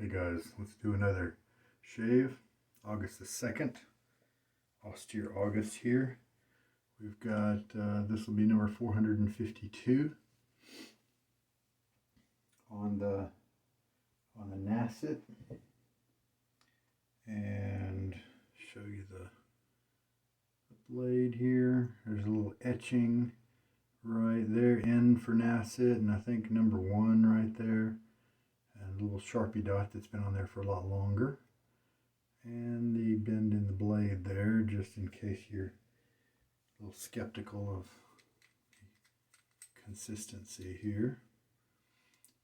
Hey guys, let's do another shave. August the 2nd, Austere August here. We've got, this will be number 452 on the Nacet. And show you the blade here. There's a little etching right there, N for Nacet, and I think number 1 right there. And a little Sharpie dot that's been on there for a lot longer. And the bend in the blade there, just in case you're a little skeptical of consistency here.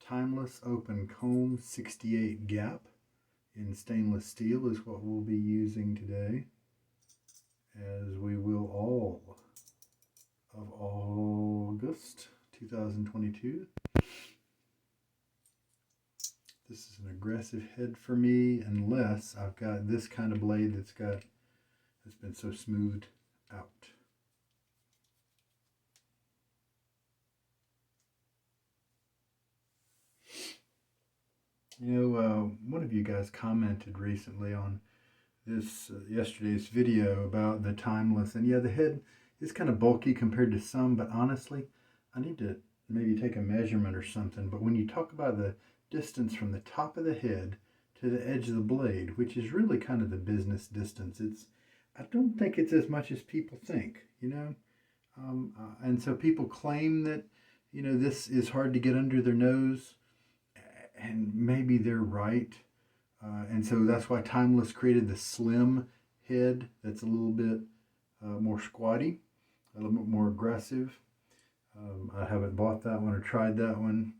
Timeless open comb 68 gap in stainless steel is what we'll be using today, as we will all of August 2022. This is an aggressive head for me, unless I've got this kind of blade that's been so smoothed out. You know, one of you guys commented recently on this yesterday's video about the timeless, and yeah, the head is kind of bulky compared to some, but honestly, I need to maybe take a measurement or something. But when you talk about the distance from the top of the head to the edge of the blade, which is really kind of the business distance, I don't think it's as much as people think, you know. And so people claim that, you know, this is hard to get under their nose, and maybe they're right. And so that's why Timeless created the slim head that's a little bit more squatty, a little bit more aggressive. I haven't bought that one or tried that one.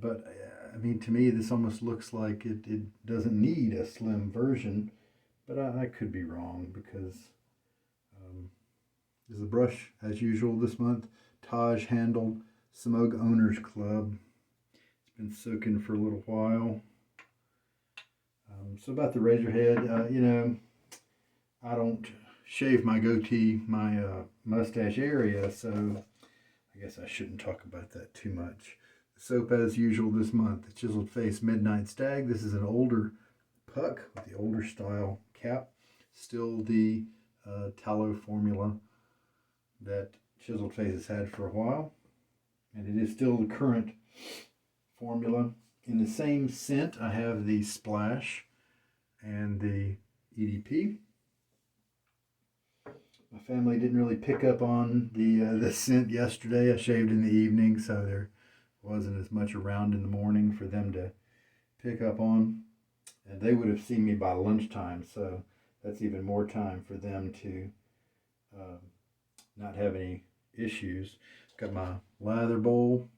But I mean, to me, this almost looks like it doesn't need a slim version, but I could be wrong, because this is the brush, as usual this month, Taj handled Semogue Owners Club. It's been soaking for a little while. So about the razor head, you know, I don't shave my goatee, my mustache area, so I guess I shouldn't talk about that too much. Soap, as usual this month, the Chiseled Face Midnight Stag. This is an older puck with the older style cap. Still the tallow formula that Chiseled Face has had for a while. And it is still the current formula. In the same scent, I have the Splash and the EDP. My family didn't really pick up on the scent yesterday. I shaved in the evening, so there wasn't as much around in the morning for them to pick up on, and they would have seen me by lunchtime, so that's even more time for them to not have any issues. Got my lather bowl,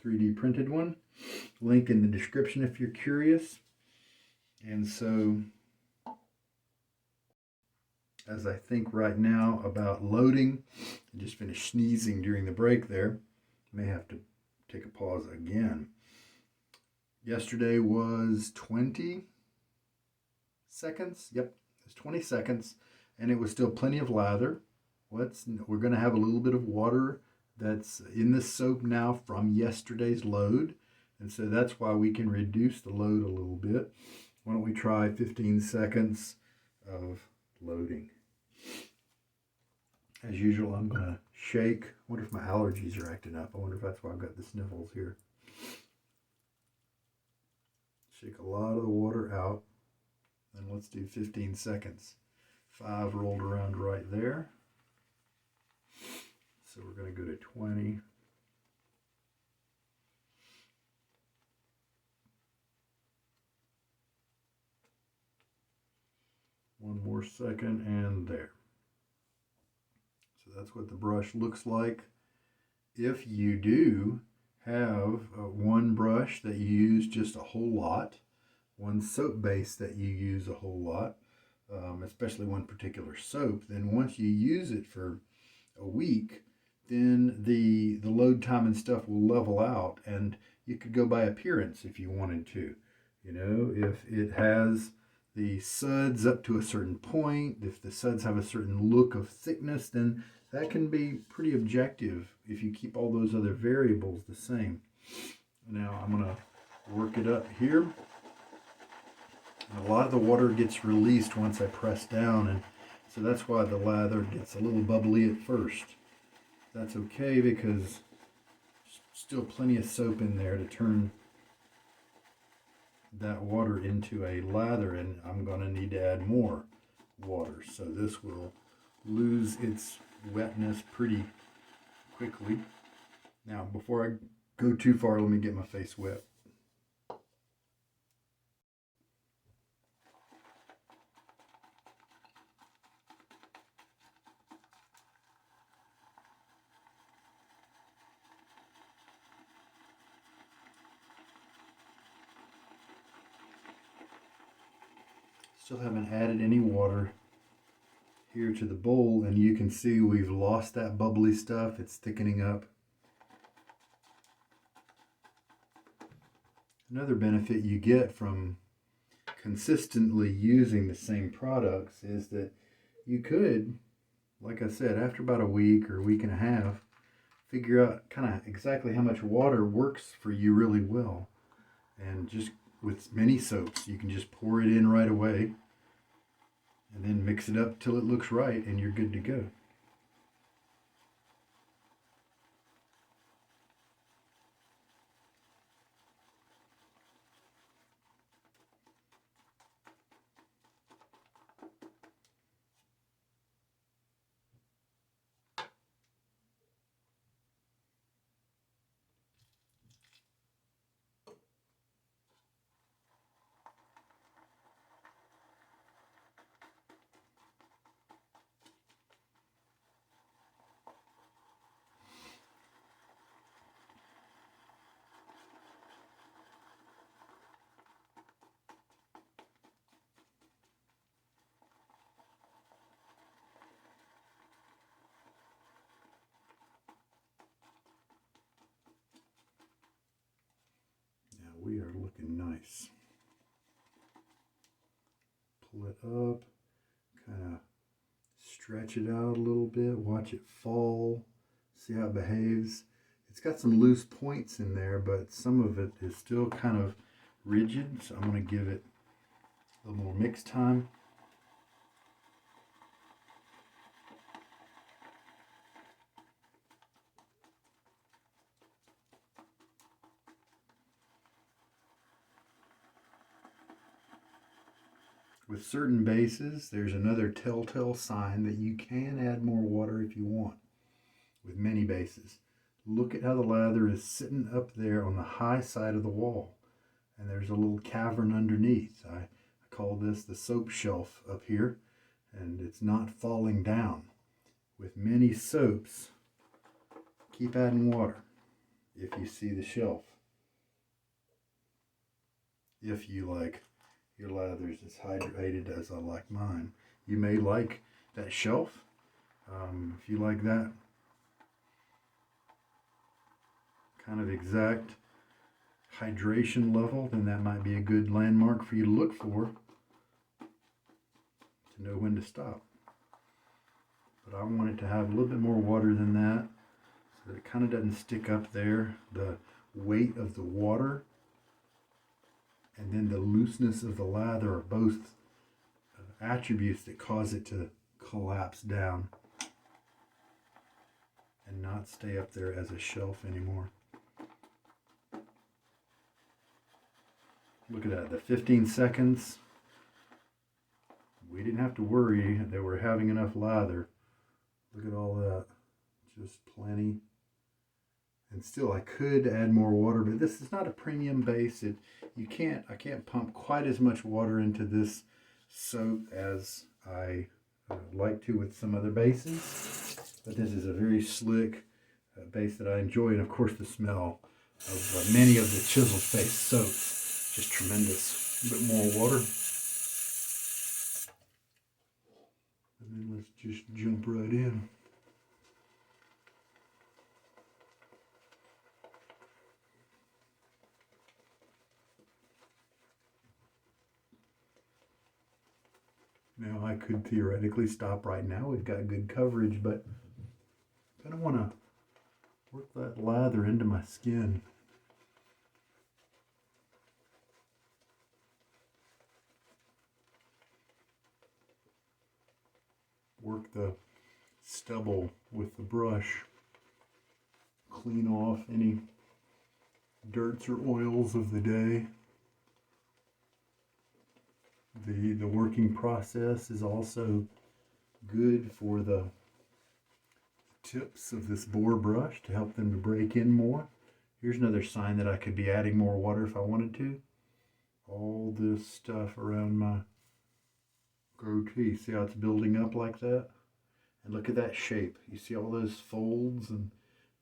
3D printed one, link in the description if you're curious. And so as I think right now about loading, I just finished sneezing during the break there, may have to take a pause again. Yesterday was 20 seconds. Yep, it was 20 seconds, and it was still plenty of lather. We're going to have a little bit of water that's in the soap now from yesterday's load, and so that's why we can reduce the load a little bit. Why don't we try 15 seconds of loading? As usual, I'm going to shake. I wonder if my allergies are acting up. I wonder if that's why I've got the sniffles here. Shake a lot of the water out. And let's do 15 seconds. 5 rolled around right there. So we're going to go to 20. One more second, and there. So that's what the brush looks like. If you do have one brush that you use just a whole lot, one soap base that you use a whole lot, especially one particular soap, then once you use it for a week, then the load time and stuff will level out, and you could go by appearance if you wanted to. You know, if it has the suds up to a certain point, if the suds have a certain look of thickness, then that can be pretty objective if you keep all those other variables the same. Now I'm going to work it up here. And a lot of the water gets released once I press down, and so that's why the lather gets a little bubbly at first. That's okay because there's still plenty of soap in there to turn that water into a lather, and I'm going to need to add more water. So this will lose its wetness pretty quickly. Now, before I go too far, let me get my face wet. Still haven't added any water here to the bowl, and you can see we've lost that bubbly stuff. It's thickening up. Another benefit you get from consistently using the same products is that you could, like I said, after about a week or a week and a half, figure out kind of exactly how much water works for you really well. And just with many soaps, you can just pour it in right away and then mix it up till it looks right, and you're good to go. Now we are looking nice. Pull it up, kind of stretch it out a little bit, watch it fall, see how it behaves. It's got some loose points in there, but some of it is still kind of rigid, so I'm going to give it a little more mix time. With certain bases, there's another telltale sign that you can add more water if you want. With many bases, look at how the lather is sitting up there on the high side of the wall, and there's a little cavern underneath. I call this the soap shelf up here, and it's not falling down. With many soaps, keep adding water if you see the shelf. If you like your lathers as hydrated as I like mine, you may like that shelf. If you like that kind of exact hydration level, then that might be a good landmark for you to look for to know when to stop. But I want it to have a little bit more water than that, so that it kind of doesn't stick up there. The weight of the water and then the looseness of the lather are both attributes that cause it to collapse down and not stay up there as a shelf anymore. Look at that, the 15 seconds. We didn't have to worry that we're having enough lather. Look at all that, just plenty. And still, I could add more water, but this is not a premium base. I can't pump quite as much water into this soap as I like to with some other bases. But this is a very slick base that I enjoy, and of course the smell of many of the chiseled face soaps, just tremendous. A bit more water. And then let's just jump right in. Now I could theoretically stop right now. We've got good coverage, but I kind of want to work that lather into my skin. work the stubble with the brush, clean off any dirts or oils of the day. The working process is also good for the tips of this boar brush to help them to break in more. Here's another sign that I could be adding more water if I wanted to. All this stuff around my goatee. See how it's building up like that? And look at that shape. You see all those folds and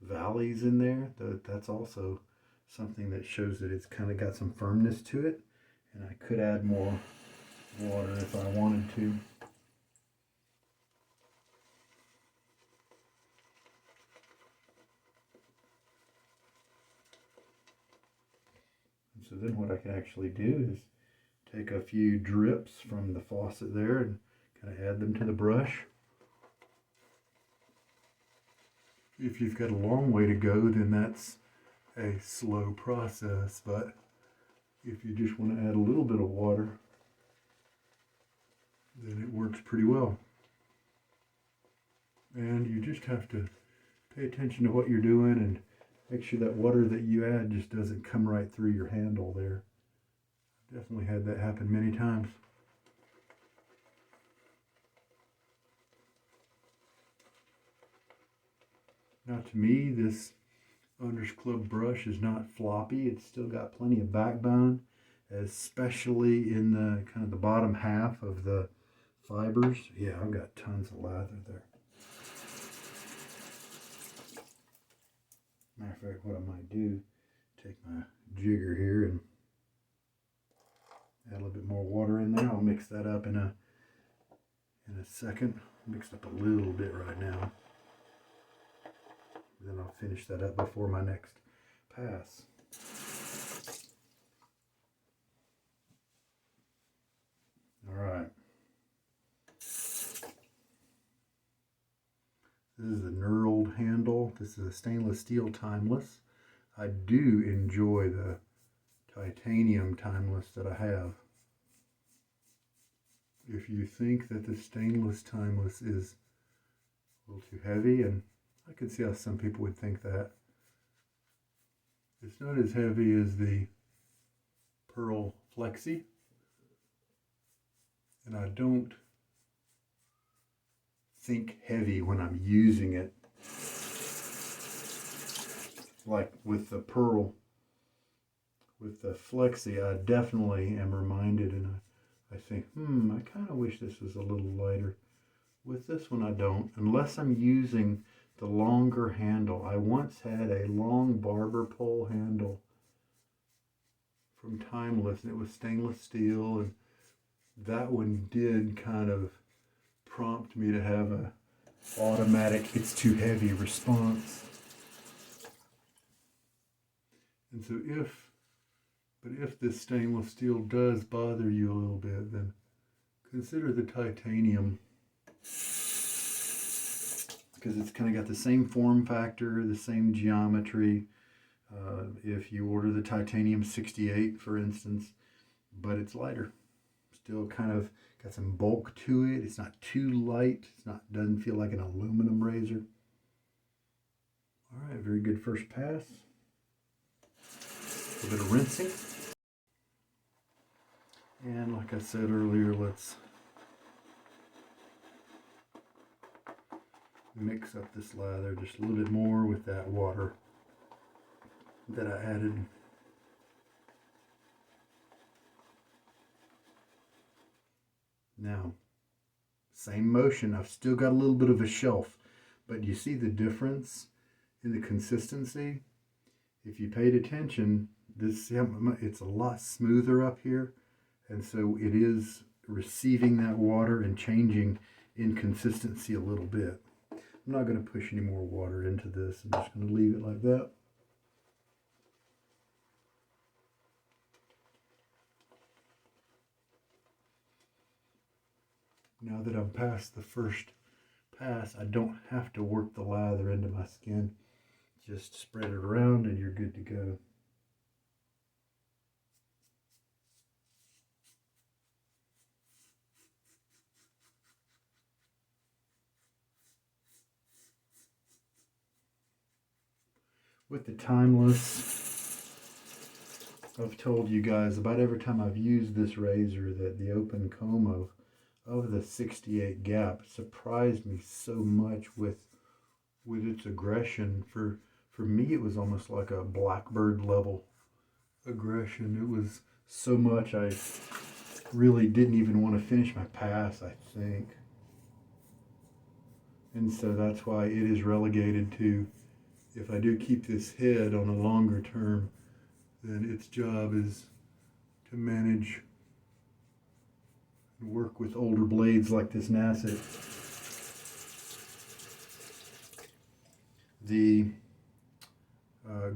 valleys in there? That's also something that shows that it's kind of got some firmness to it. And I could add more water if I wanted to. And so then what I can actually do is take a few drips from the faucet there and kind of add them to the brush. If you've got a long way to go, then that's a slow process, but if you just want to add a little bit of water, then it works pretty well. And you just have to pay attention to what you're doing and make sure that water that you add just doesn't come right through your handle there. Definitely had that happen many times. Now to me, this Owner's Club brush is not floppy. It's still got plenty of backbone, especially in the kind of the bottom half of the fibers. Yeah, I've got tons of lather there. Matter of fact, what I might do, take my jigger here and add a little bit more water in there. I'll mix that up in a second. Mixed up a little bit right now. Then I'll finish that up before my next pass. All right. This is a knurled handle. This is a stainless steel timeless. I do enjoy the titanium timeless that I have. If you think that the stainless timeless is a little too heavy, and I could see how some people would think that, it's not as heavy as the Pearl Flexi, and I don't think heavy when I'm using it. Like with the Pearl, with the Flexi, I definitely am reminded, and I think, I kind of wish this was a little lighter. With this one, I don't, unless I'm using the longer handle. I once had a long barber pole handle from Timeless, and it was stainless steel, and that one did kind of prompt me to have a automatic it's too heavy response. And so if this stainless steel does bother you a little bit, then consider the titanium, because it's kind of got the same form factor, the same geometry. If you order the titanium 68, for instance, but it's lighter. Still kind of got some bulk to it. It's not too light. Doesn't feel like an aluminum razor. All right, very good first pass. A little bit of rinsing. And like I said earlier, let's mix up this lather just a little bit more with that water that I added. Now, same motion. I've still got a little bit of a shelf, but you see the difference in the consistency? If you paid attention, it's a lot smoother up here, and so it is receiving that water and changing in consistency a little bit. I'm not going to push any more water into this. I'm just going to leave it like that. Now that I'm past the first pass, I don't have to work the lather into my skin. Just spread it around and you're good to go. with the timeless, I've told you guys about every time I've used this razor that the open comb of the 68 gap surprised me so much with its aggression. For me, it was almost like a blackbird level aggression. It was so much I really didn't even want to finish my pass, I think. And so that's why it is relegated to, if I do keep this head on a longer term, then its job is to manage and work with older blades like this Nacet. The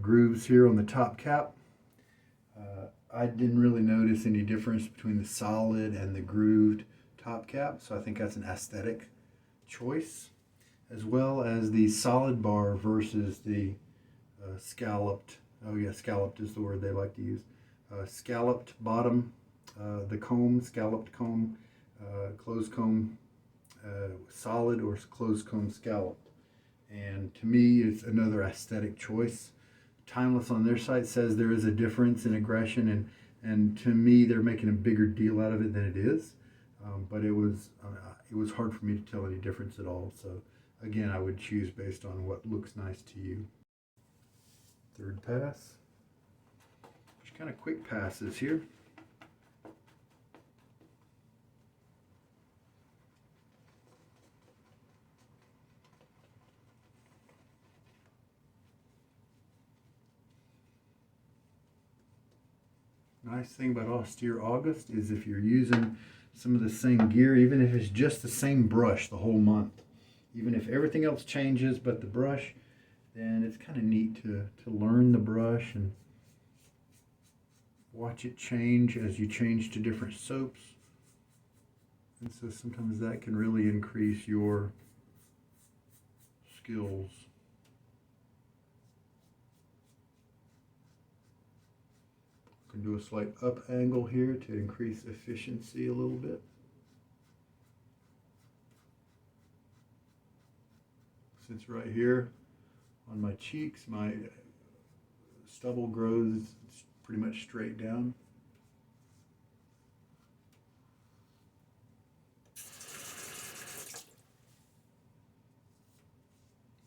grooves here on the top cap, I didn't really notice any difference between the solid and the grooved top cap, so I think that's an aesthetic choice, as well as the solid bar versus the scalloped. Oh yeah, scalloped is the word they like to use. Scalloped bottom, the comb, scalloped comb, closed comb, solid or closed comb scalloped. And to me, it's another aesthetic choice. Timeless on their site says there is a difference in aggression, and to me, they're making a bigger deal out of it than it is. But it was hard for me to tell any difference at all. So again, I would choose based on what looks nice to you. Third pass. Just kind of quick passes here. Nice thing about Austere August is if you're using some of the same gear, even if it's just the same brush the whole month, even if everything else changes but the brush, then it's kind of neat to learn the brush and watch it change as you change to different soaps. And so sometimes that can really increase your skills. Can do a slight up angle here to increase efficiency a little bit. Since right here on my cheeks, my stubble grows pretty much straight down.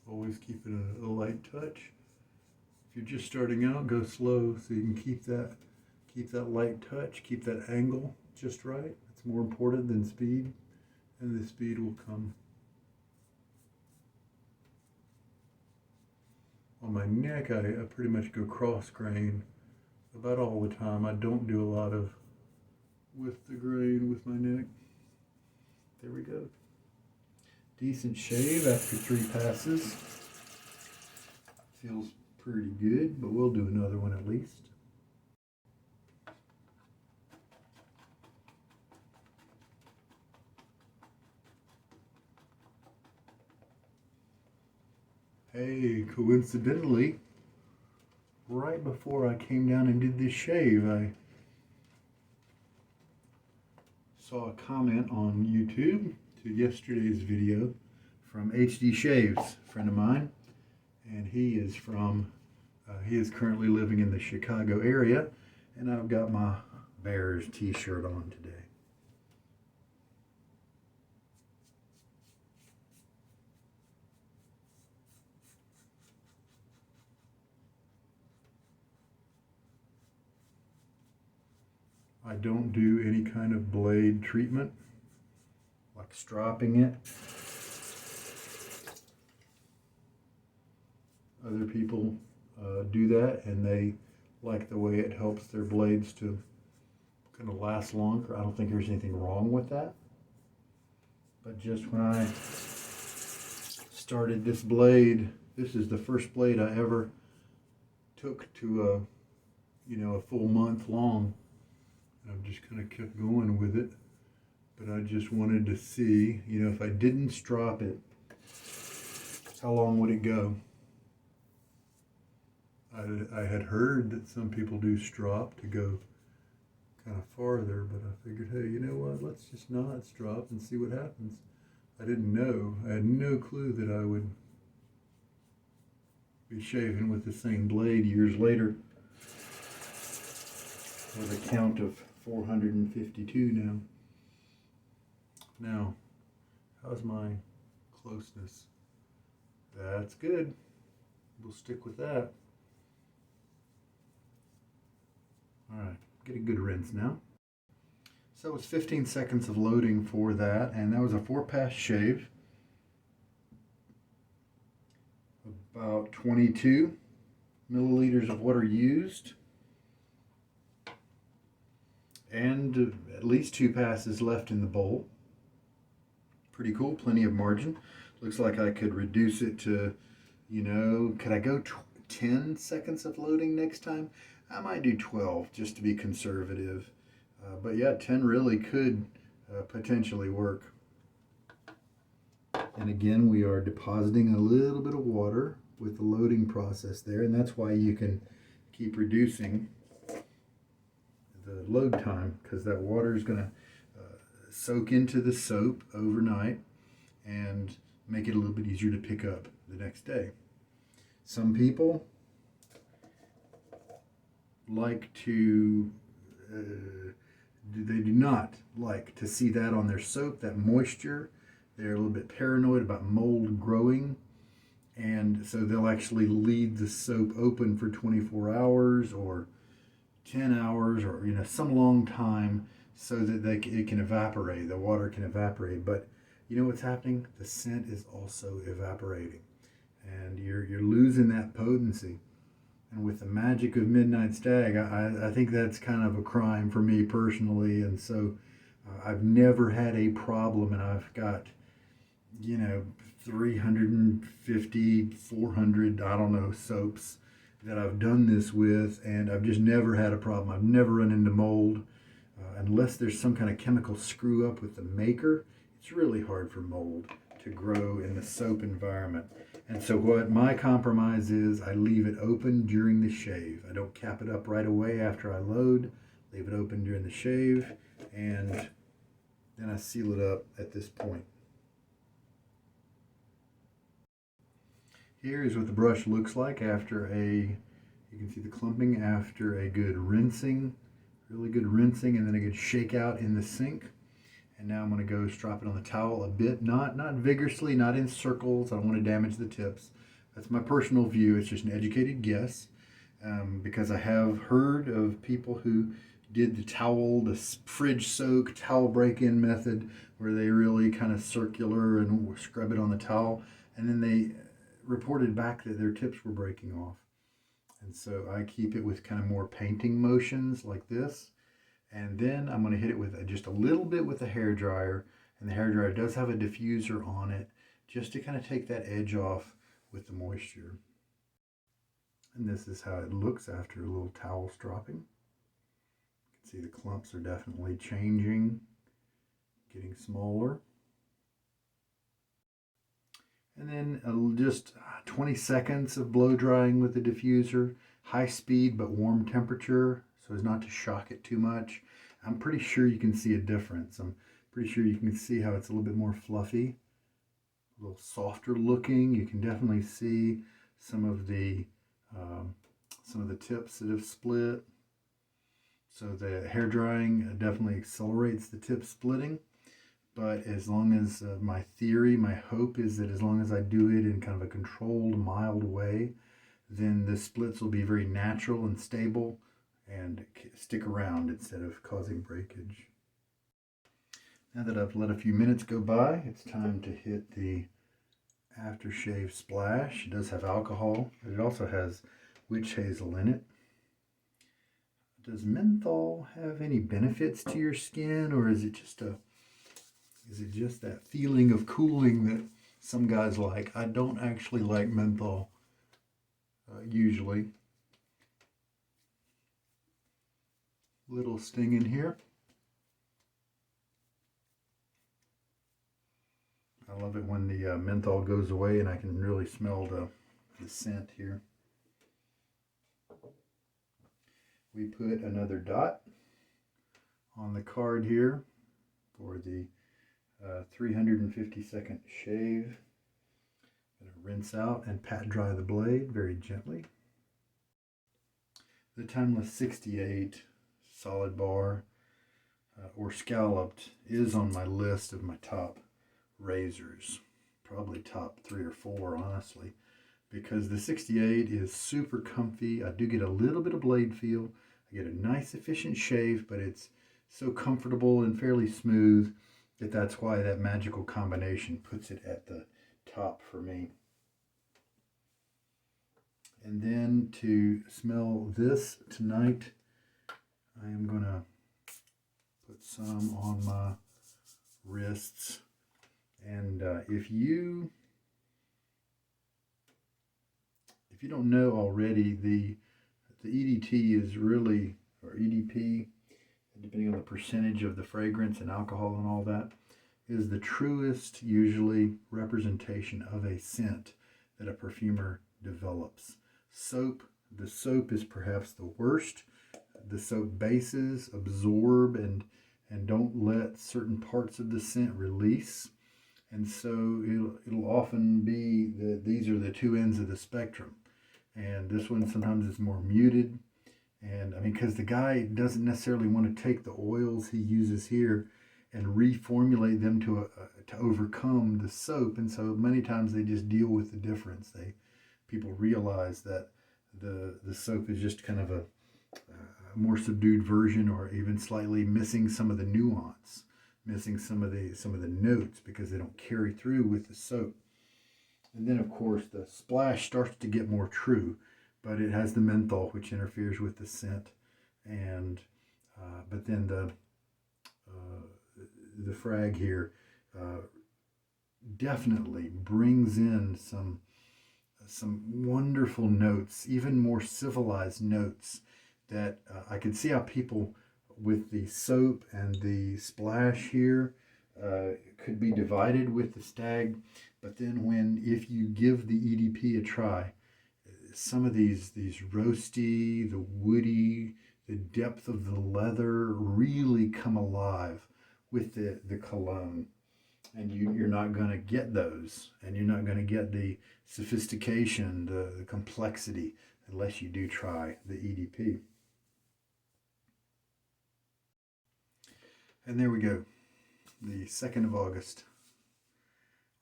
Always keep it a light touch. If you're just starting out, go slow so you can keep that light touch, keep that angle just right. It's more important than speed, and the speed will come. On my neck, I pretty much go cross grain about all the time. I don't do a lot of with the grain with my neck. There we go. Decent shave after 3 passes. Feels pretty good, but we'll do another one at least. Hey, coincidentally, right before I came down and did this shave, I saw a comment on YouTube to yesterday's video from HD Shaves, a friend of mine, and he is currently living in the Chicago area, and I've got my Bears t-shirt on today. I don't do any kind of blade treatment, like stropping it. Other people do that, and they like the way it helps their blades to kind of last longer. I don't think there's anything wrong with that. But just when I started this blade, this is the first blade I ever took to a full month long. I've just kind of kept going with it, but I just wanted to see, if I didn't strop it, how long would it go? I had heard that some people do strop to go kind of farther, but I figured, hey, you know what, let's just not strop and see what happens. I didn't know. I had no clue that I would be shaving with the same blade years later with a count of 452 now. Now, how's my closeness? That's good. We'll stick with that. Alright, get a good rinse now. So it's 15 seconds of loading for that, and that was a 4-pass shave. About 22 milliliters of water used. And at least 2 passes left in the bowl. Pretty cool, plenty of margin. Looks like I could reduce it to, could I go 10 seconds of loading next time? I might do 12 just to be conservative. But yeah, 10 really could potentially work. And again, we are depositing a little bit of water with the loading process there, and that's why you can keep reducing the load time, because that water is going to soak into the soap overnight and make it a little bit easier to pick up the next day. Some people like to they do not like to see that on their soap, that moisture. They're a little bit paranoid about mold growing, and so they'll actually leave the soap open for 24 hours or 10 hours or some long time so that it can evaporate, the water can evaporate. But you know what's happening? The scent is also evaporating, and you're losing that potency. And with the magic of Midnight Stag, I think that's kind of a crime for me personally. And so I've never had a problem, and I've got, 350, 400, I don't know, soaps that I've done this with, and I've just never had a problem. I've never run into mold. Unless there's some kind of chemical screw up with the maker, it's really hard for mold to grow in the soap environment. And so what my compromise is, I leave it open during the shave. I don't cap it up right away after I load. Leave it open during the shave, and then I seal it up at this point. Here is what the brush looks like after you can see the clumping after a good rinsing, really good rinsing, and then a good shake out in the sink. And now I'm going to go strap it on the towel a bit, not vigorously, not in circles. I don't want to damage the tips. That's my personal view. It's just an educated guess, because I have heard of people who did the fridge soak, towel break-in method, where they really kind of circular and scrub it on the towel, and then they reported back that their tips were breaking off. And so I keep it with kind of more painting motions like this. And then I'm going to hit it with just a little bit with the hairdryer. And the hairdryer does have a diffuser on it just to kind of take that edge off with the moisture. And this is how it looks after a little towel stropping. You can see the clumps are definitely changing, getting smaller. And then just 20 seconds of blow drying with the diffuser, high speed but warm temperature, so as not to shock it too much. I'm pretty sure you can see a difference. I'm pretty sure you can see how it's a little bit more fluffy, a little softer looking. You can definitely see some of the tips that have split. So the hair drying definitely accelerates the tip splitting. But as long as my hope is that as long as I do it in kind of a controlled, mild way, then the splits will be very natural and stable and stick around instead of causing breakage. Now that I've let a few minutes go by, it's time to hit the aftershave splash. It does have alcohol, but it also has witch hazel in it. Does menthol have any benefits to your skin, or is it just that feeling of cooling that some guys like? I don't actually like menthol usually. Little sting in here. I love it when the menthol goes away and I can really smell the scent here. We put another dot on the card here for the 350-second shave. Gonna rinse out and pat dry the blade very gently. The Timeless 68 solid bar or scalloped is on my list of my top razors. Probably top 3 or 4, honestly, because the 68 is super comfy. I do get a little bit of blade feel. I get a nice efficient shave, but it's so comfortable and fairly smooth that that's why that magical combination puts it at the top for me. And then to smell this tonight, I am gonna put some on my wrists. And if you don't know already, the EDT is really, or EDP, depending on the percentage of the fragrance and alcohol and all that, is the truest, usually, representation of a scent that a perfumer develops. The soap is perhaps the worst. The soap bases absorb and don't let certain parts of the scent release. And so it'll often be these are the two ends of the spectrum. And this one sometimes is more muted. And I mean, because the guy doesn't necessarily want to take the oils he uses here and reformulate them to overcome the soap. And so many times they just deal with the difference. People realize that the soap is just kind of a more subdued version, or even slightly missing some of the nuance, missing some of the notes because they don't carry through with the soap. And then of course the splash starts to get more true, but it has the menthol which interferes with the scent, and but then the frag here definitely brings in some wonderful notes, even more civilized notes that I can see how people with the soap and the splash here could be divided with the Stag. But then if you give the EDP a try, some of these roasty, the woody, the depth of the leather really come alive with the cologne. And you're not going to get those, and you're not going to get the sophistication, the complexity, unless you do try the EDP. And there we go. The 2nd of August.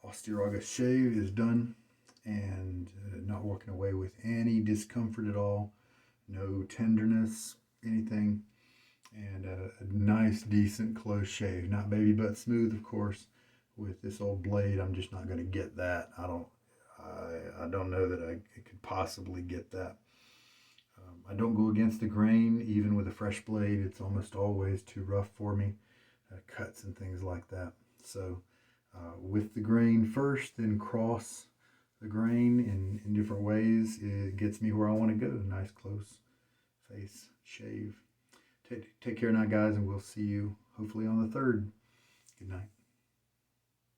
Austere August shave is done, and not walking away with any discomfort at all. No tenderness, anything. And a nice, decent, close shave. Not baby butt smooth, of course. With this old blade, I'm just not going to get that. I don't know that I could possibly get that. I don't go against the grain, even with a fresh blade. It's almost always too rough for me. Cuts and things like that. So with the grain first, then cross the grain in different ways. It gets me where I want to go. Nice close face shave. Take care now, guys, and we'll see you hopefully on the 3rd. Good night.